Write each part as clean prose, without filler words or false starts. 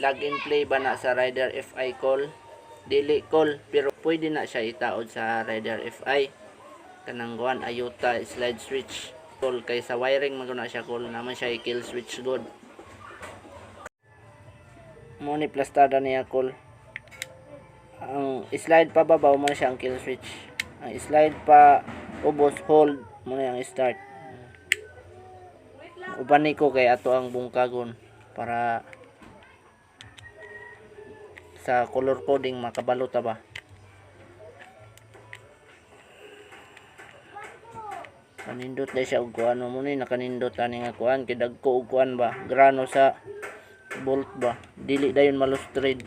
plug and play ba na sa Rider FI call? Dili call, pero pwede na siya itaod sa Rider FI. Kanang kuan ayuta slide switch call, kay sa wiring maguna siya call, naman siya kill switch good. Mo ni plastada niya call. Ang slide pa babaw mo na siya ang kill switch. Ang slide pa ubos hold mo na ang start. Uban ko kay ato ang bungkagon para sa color coding makabalo ta ba. Kanindot na siya og kuan mo ni nakanindot ani nga kuan kay dagko og kuan ba grano sa bolt ba, dili dayon malustrade.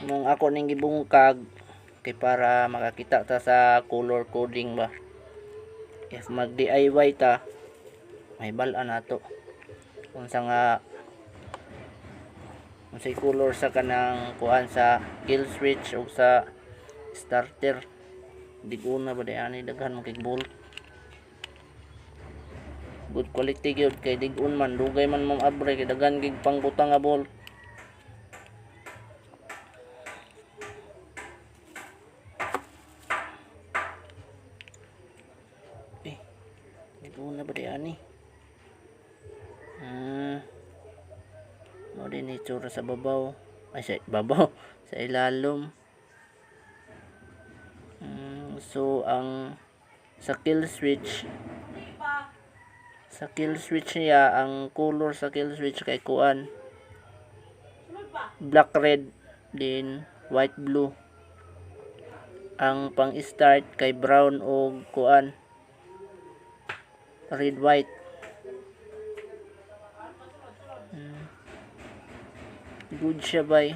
Mong ako ning gibungkag kay para makakita ta sa color coding ba. If mag DIY ta may bal-an nato unsa nga unsay color sa kanang kuan sa kill switch o sa starter. Diguna ba ani daghan mo kay bolt. Good quality gyud kay digun man dugay man mo abre kay daghan gig pangbutang nga bolt. Diguna ba ani? Mo din itsura sa babaw. Ay sa babaw, sa ilalom. So ang sa kill switch niya, ang color sa kill switch kay kuan black red din white blue. Ang pang start kay brown o kuan red white. Good siya bay.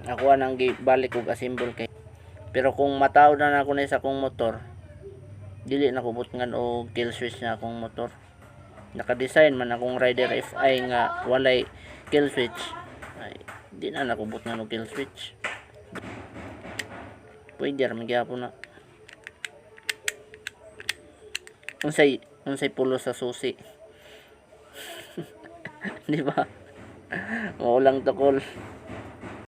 Ako nang balik og assemble kay, pero kung mataw na ako na sa akong motor dili na kubutngan og kill switch na akong motor. Naka-design man akong Rider FI nga walay kill switch, ay di na nakubutngan og kill switch. Pwede ra magyapon na. Unsay pulo sa susi. Di ba? Maulang to call.